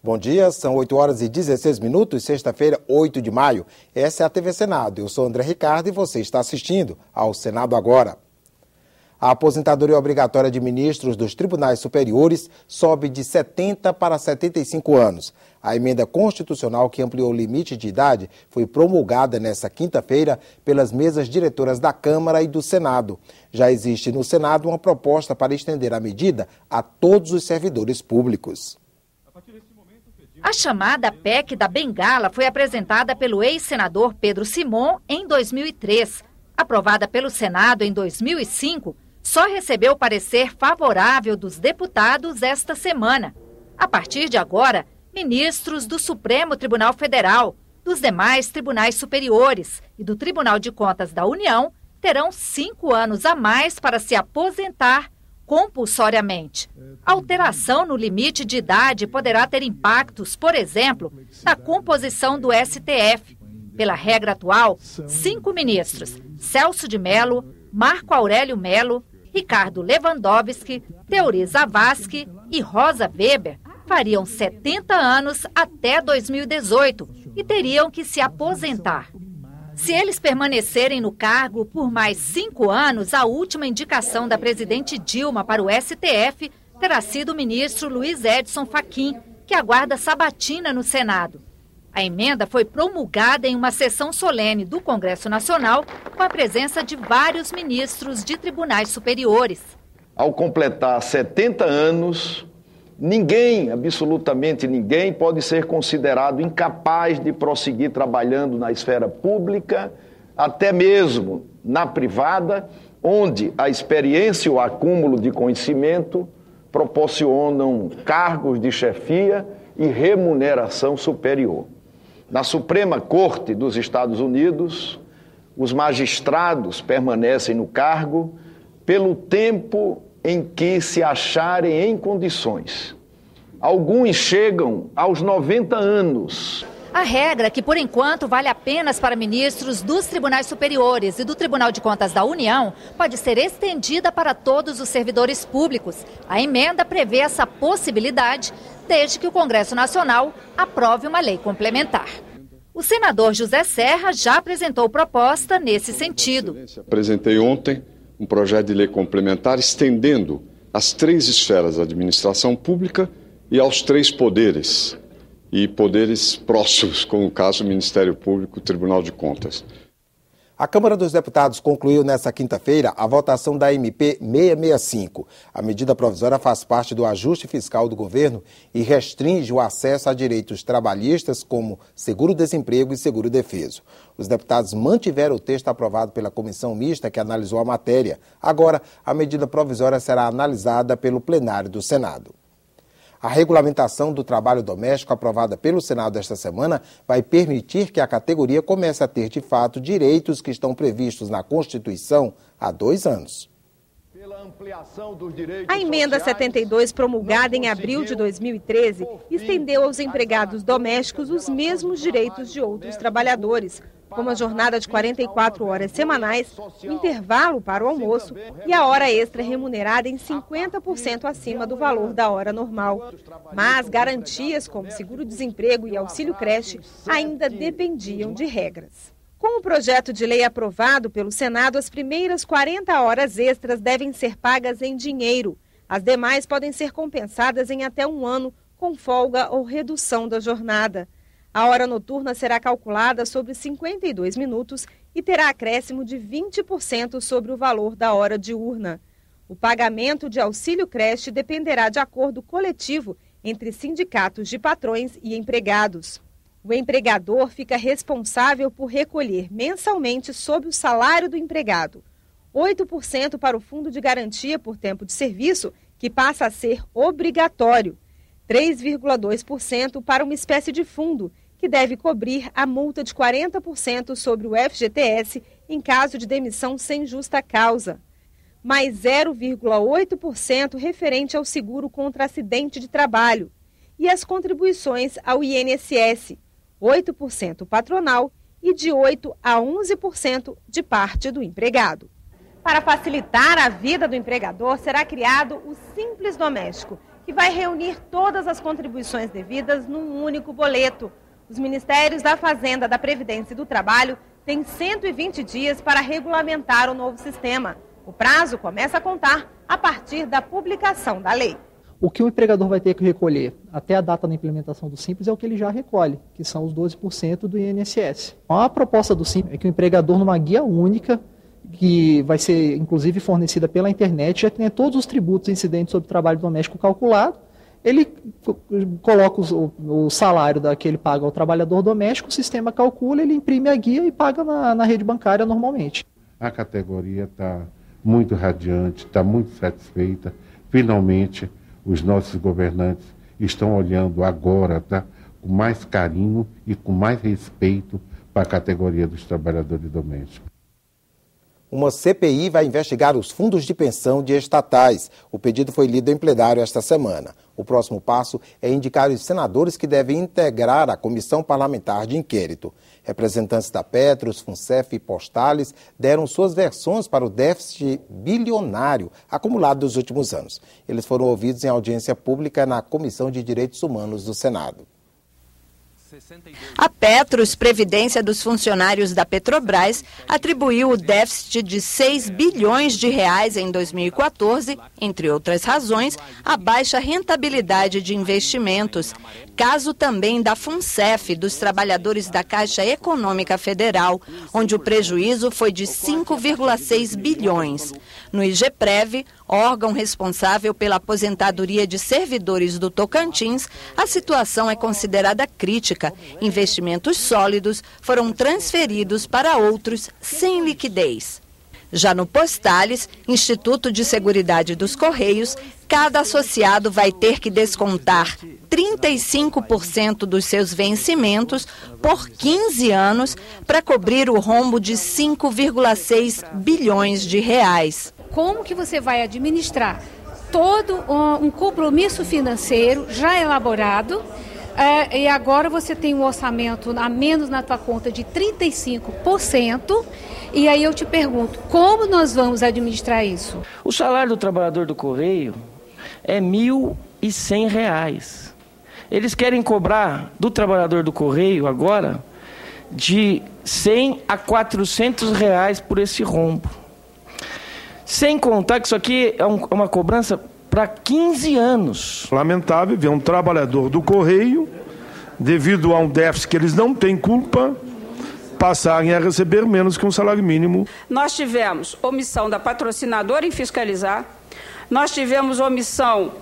Bom dia, são 8 horas e 16 minutos, sexta-feira, 8 de maio. Essa é a TV Senado. Eu sou André Ricardo e você está assistindo ao Senado Agora. A aposentadoria obrigatória de ministros dos tribunais superiores sobe de 70 para 75 anos. A emenda constitucional que ampliou o limite de idade foi promulgada nesta quinta-feira pelas mesas diretoras da Câmara e do Senado. Já existe no Senado uma proposta para estender a medida a todos os servidores públicos. A chamada PEC da Bengala foi apresentada pelo ex-senador Pedro Simon em 2003. Aprovada pelo Senado em 2005, só recebeu parecer favorável dos deputados esta semana. A partir de agora, ministros do Supremo Tribunal Federal, dos demais tribunais superiores e do Tribunal de Contas da União terão 5 anos a mais para se aposentar compulsoriamente. A alteração no limite de idade poderá ter impactos, por exemplo, na composição do STF. Pela regra atual, 5 ministros, Celso de Mello, Marco Aurélio Mello, Ricardo Lewandowski, Teori Zavascki e Rosa Weber fariam 70 anos até 2018 e teriam que se aposentar. Se eles permanecerem no cargo por mais 5 anos, a última indicação da presidente Dilma para o STF terá sido o ministro Luiz Edson Fachin, que aguarda sabatina no Senado. A emenda foi promulgada em uma sessão solene do Congresso Nacional com a presença de vários ministros de tribunais superiores. Ao completar 70 anos, ninguém, absolutamente ninguém, pode ser considerado incapaz de prosseguir trabalhando na esfera pública, até mesmo na privada, onde a experiência e o acúmulo de conhecimento proporcionam cargos de chefia e remuneração superior. Na Suprema Corte dos Estados Unidos, os magistrados permanecem no cargo pelo tempo em que se acharem em condições. Alguns chegam aos 90 anos. A regra, que por enquanto vale apenas para ministros dos tribunais superiores e do Tribunal de Contas da União, pode ser estendida para todos os servidores públicos. A emenda prevê essa possibilidade desde que o Congresso Nacional aprove uma lei complementar. O senador José Serra já apresentou proposta nesse sentido. Apresentei ontem um projeto de lei complementar estendendo às 3 esferas da administração pública e aos 3 poderes, e poderes próximos, como o caso do Ministério Público e Tribunal de Contas. A Câmara dos Deputados concluiu nesta quinta-feira a votação da MP 665. A medida provisória faz parte do ajuste fiscal do governo e restringe o acesso a direitos trabalhistas como seguro-desemprego e seguro-defeso. Os deputados mantiveram o texto aprovado pela comissão mista que analisou a matéria. Agora, a medida provisória será analisada pelo plenário do Senado. A regulamentação do trabalho doméstico aprovada pelo Senado esta semana vai permitir que a categoria comece a ter, de fato, direitos que estão previstos na Constituição há 2 anos. A emenda 72, promulgada em abril de 2013, estendeu aos empregados domésticos os mesmos direitos de outros trabalhadores, como a jornada de 44 horas semanais, o intervalo para o almoço e a hora extra remunerada em 50% acima do valor da hora normal. Mas garantias como seguro-desemprego e auxílio-creche ainda dependiam de regras. Com o projeto de lei aprovado pelo Senado, as primeiras 40 horas extras devem ser pagas em dinheiro. As demais podem ser compensadas em até 1 ano, com folga ou redução da jornada. A hora noturna será calculada sobre 52 minutos e terá acréscimo de 20% sobre o valor da hora diurna. O pagamento de auxílio-creche dependerá de acordo coletivo entre sindicatos de patrões e empregados. O empregador fica responsável por recolher mensalmente sobre o salário do empregado 8% para o Fundo de Garantia por Tempo de Serviço, que passa a ser obrigatório, 3,2% para uma espécie de fundo, que deve cobrir a multa de 40% sobre o FGTS em caso de demissão sem justa causa, mais 0,8% referente ao seguro contra acidente de trabalho e as contribuições ao INSS, 8% patronal e de 8% a 11% de parte do empregado. Para facilitar a vida do empregador, será criado o Simples Doméstico, que vai reunir todas as contribuições devidas num único boleto. Os Ministérios da Fazenda, da Previdência e do Trabalho têm 120 dias para regulamentar o novo sistema. O prazo começa a contar a partir da publicação da lei. O que o empregador vai ter que recolher até a data da implementação do Simples é o que ele já recolhe, que são os 12% do INSS. A proposta do Simples é que o empregador, numa guia única, que vai ser inclusive fornecida pela internet, já tenha todos os tributos incidentes sobre trabalho doméstico calculado. Ele coloca o salário que ele paga ao trabalhador doméstico, o sistema calcula, ele imprime a guia e paga na rede bancária normalmente. A categoria está muito radiante, está muito satisfeita. Finalmente, os nossos governantes estão olhando agora, tá, com mais carinho e com mais respeito para a categoria dos trabalhadores domésticos. Uma CPI vai investigar os fundos de pensão de estatais. O pedido foi lido em plenário esta semana. O próximo passo é indicar os senadores que devem integrar a comissão parlamentar de inquérito. Representantes da Petros, Funcef e Postales deram suas versões para o déficit bilionário acumulado nos últimos anos. Eles foram ouvidos em audiência pública na Comissão de Direitos Humanos do Senado. A Petros, Previdência dos Funcionários da Petrobras, atribuiu o déficit de 6 bilhões de reais em 2014, entre outras razões, a baixa rentabilidade de investimentos. Caso também da Funcef, dos trabalhadores da Caixa Econômica Federal, onde o prejuízo foi de 5,6 bilhões. No IGPREV, órgão responsável pela aposentadoria de servidores do Tocantins, a situação é considerada crítica. Investimentos sólidos foram transferidos para outros sem liquidez. Já no Postales, Instituto de Seguridade dos Correios, cada associado vai ter que descontar 35% dos seus vencimentos por 15 anos para cobrir o rombo de 5,6 bilhões de reais. Como que você vai administrar todo um compromisso financeiro já elaborado e agora você tem um orçamento a menos na tua conta de 35%, e aí eu te pergunto, como nós vamos administrar isso? O salário do trabalhador do Correio é R$ 1.100. Eles querem cobrar do trabalhador do Correio agora de R$100 a R$400 por esse rombo. Sem contar que isso aqui é uma cobrança para 15 anos. Lamentável ver um trabalhador do Correio, devido a um déficit que eles não têm culpa, passarem a receber menos que um salário mínimo. Nós tivemos omissão da patrocinadora em fiscalizar, nós tivemos omissão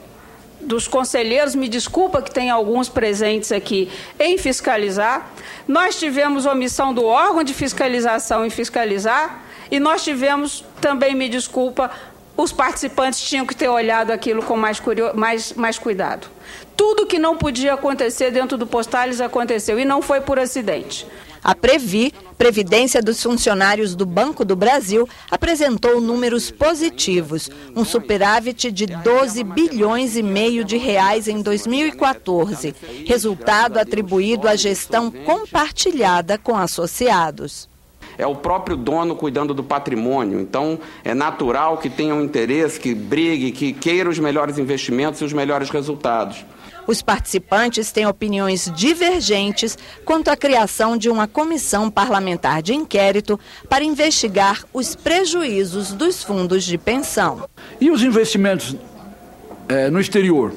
dos conselheiros, me desculpa que tem alguns presentes aqui, em fiscalizar, nós tivemos omissão do órgão de fiscalização em fiscalizar, e nós tivemos, também me desculpa, os participantes tinham que ter olhado aquilo com mais cuidado. Tudo que não podia acontecer dentro do Postales aconteceu, e não foi por acidente. A Previ, Previdência dos Funcionários do Banco do Brasil, apresentou números positivos, um superávit de 12 bilhões e meio de reais em 2014, resultado atribuído à gestão compartilhada com associados. É o próprio dono cuidando do patrimônio, então é natural que tenha um interesse, que brigue, que queira os melhores investimentos e os melhores resultados. Os participantes têm opiniões divergentes quanto à criação de uma comissão parlamentar de inquérito para investigar os prejuízos dos fundos de pensão. E os investimentos no exterior,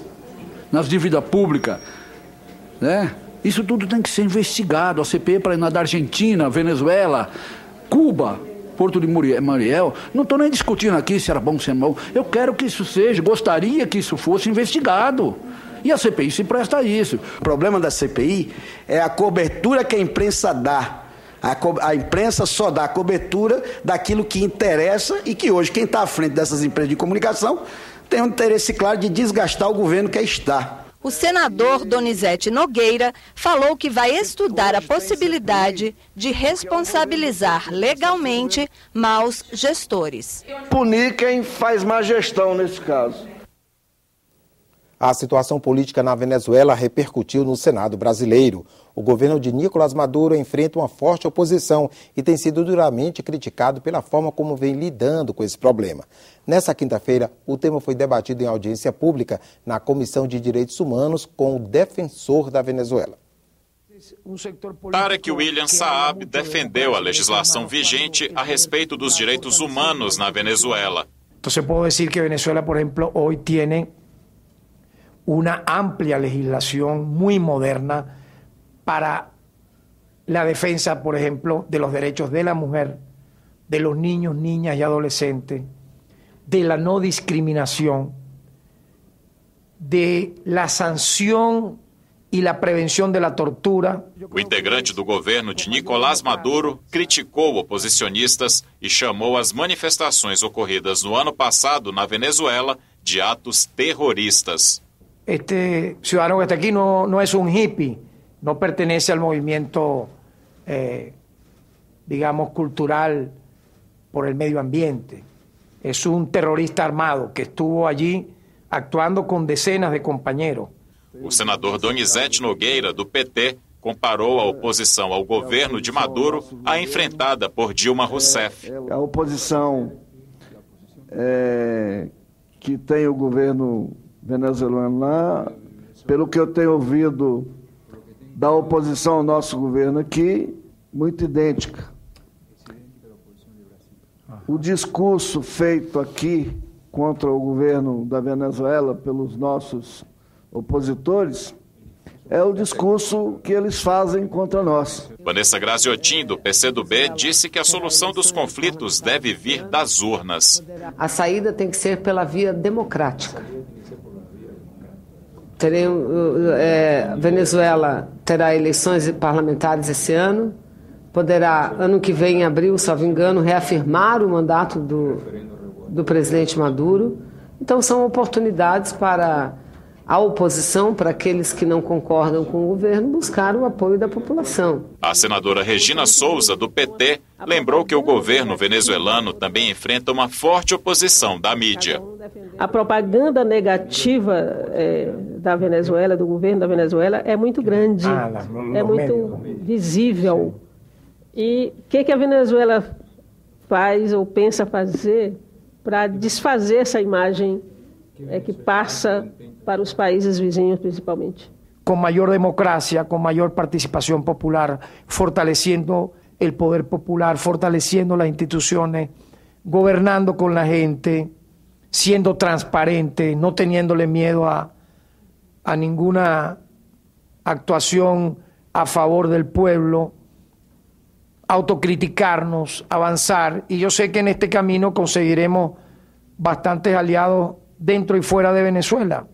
nas dívidas públicas, né? Isso tudo tem que ser investigado. A CPI para ir na da Argentina, Venezuela, Cuba, Porto de Muriel. Não estou nem discutindo aqui se era bom ou se é bom. Eu quero que isso seja, gostaria que isso fosse investigado. E a CPI se presta a isso. O problema da CPI é a cobertura que a imprensa dá. A imprensa só dá a cobertura daquilo que interessa e que hoje quem está à frente dessas empresas de comunicação tem um interesse claro de desgastar o governo que está. O senador Donizete Nogueira falou que vai estudar a possibilidade de responsabilizar legalmente maus gestores. Punir quem faz má gestão nesse caso. A situação política na Venezuela repercutiu no Senado brasileiro. O governo de Nicolás Maduro enfrenta uma forte oposição e tem sido duramente criticado pela forma como vem lidando com esse problema. Nessa quinta-feira, o tema foi debatido em audiência pública na Comissão de Direitos Humanos com o defensor da Venezuela. Tarek William Saab defendeu a legislação vigente a respeito dos direitos humanos na Venezuela. Então, posso dizer que Venezuela, por exemplo, hoje tem una amplia legislación muy moderna para la defensa, por ejemplo, de los derechos de la mujer, de los niños, niñas y adolescentes, de la no discriminación, de la sanción e la prevenção da tortura. O integrante do governo de Nicolás Maduro criticou oposicionistas e chamou as manifestações ocorridas no ano passado na Venezuela de atos terroristas. Este ciudadano que está aquí no es un hippie, no pertenece al movimiento, digamos, cultural por el medio ambiente. Es un terrorista armado que estuvo allí actuando con decenas de compañeros. O senador Donizete Nogueira, do PT, comparou a oposição ao governo de Maduro à enfrentada por Dilma Rousseff. A oposição que tem o governo venezuelano lá, pelo que eu tenho ouvido da oposição ao nosso governo aqui, muito idêntica. O discurso feito aqui contra o governo da Venezuela pelos nossos opositores é o discurso que eles fazem contra nós. Vanessa Graziotin, do PCdoB, disse que a solução dos conflitos deve vir das urnas. A saída tem que ser pela via democrática. Venezuela terá eleições parlamentares esse ano, poderá, ano que vem, em abril, salvo engano, reafirmar o mandato do presidente Maduro. Então, são oportunidades para a oposição, para aqueles que não concordam com o governo, buscar o apoio da população. A senadora Regina Souza, do PT, lembrou que o governo venezuelano também enfrenta uma forte oposição da mídia. A propaganda negativa da Venezuela, do governo da Venezuela, é muito grande, é muito visível. E o que a Venezuela faz ou pensa fazer para desfazer essa imagem que passa para os países vizinhos, principalmente? Com maior democracia, com maior participação popular, fortalecendo o poder popular, fortalecendo as instituições, governando com a gente, sendo transparente, não teniéndole medo a nenhuma actuação a favor del pueblo, autocriticarnos, avançar. E eu sei que neste caminho conseguiremos bastantes aliados dentro e fora de Venezuela.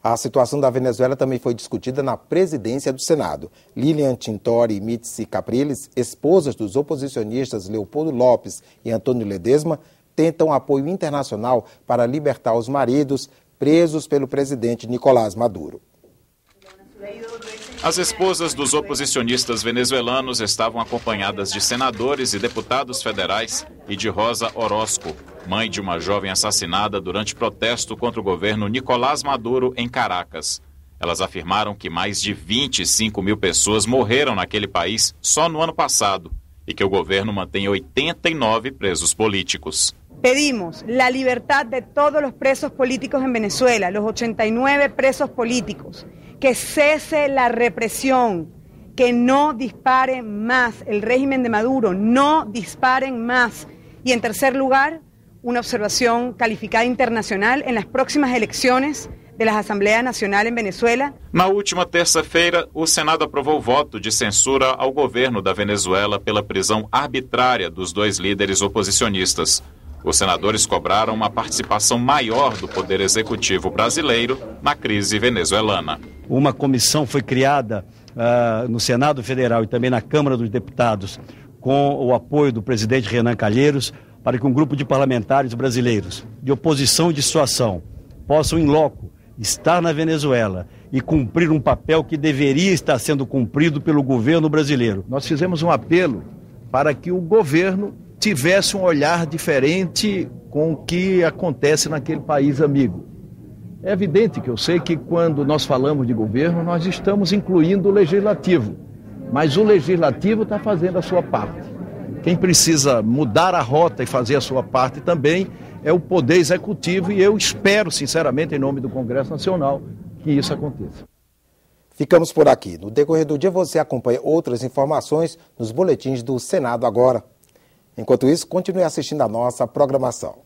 A situação da Venezuela também foi discutida na presidência do Senado. Lilian Tintori e Mitzi Capriles, esposas dos oposicionistas Leopoldo Lopes e Antônio Ledesma, tentam apoio internacional para libertar os maridos presos pelo presidente Nicolás Maduro. As esposas dos oposicionistas venezuelanos estavam acompanhadas de senadores e deputados federais e de Rosa Orozco, mãe de uma jovem assassinada durante protesto contra o governo Nicolás Maduro em Caracas. Elas afirmaram que mais de 25 mil pessoas morreram naquele país só no ano passado e que o governo mantém 89 presos políticos. Pedimos la libertad de todos los presos políticos en Venezuela, los 89 presos políticos, que cese la represión, que no disparen más, el régimen de Maduro, no disparen más. Y en tercer lugar, una observación calificada internacional en las próximas elecciones de la Asamblea Nacional en Venezuela. Na última terça-feira, o Senado aprovou o voto de censura ao governo da Venezuela pela prisão arbitrária dos dois líderes oposicionistas. Os senadores cobraram uma participação maior do Poder Executivo brasileiro na crise venezuelana. Uma comissão foi criada no Senado Federal e também na Câmara dos Deputados, com o apoio do presidente Renan Calheiros, para que um grupo de parlamentares brasileiros de oposição e de situação possam, em loco, estar na Venezuela e cumprir um papel que deveria estar sendo cumprido pelo governo brasileiro. Nós fizemos um apelo para que o governo tivesse um olhar diferente com o que acontece naquele país amigo. É evidente que eu sei que quando nós falamos de governo, nós estamos incluindo o legislativo, mas o legislativo está fazendo a sua parte. Quem precisa mudar a rota e fazer a sua parte também é o Poder Executivo, e eu espero, sinceramente, em nome do Congresso Nacional, que isso aconteça. Ficamos por aqui. No decorrer do dia você acompanha outras informações nos boletins do Senado Agora. Enquanto isso, continue assistindo a nossa programação.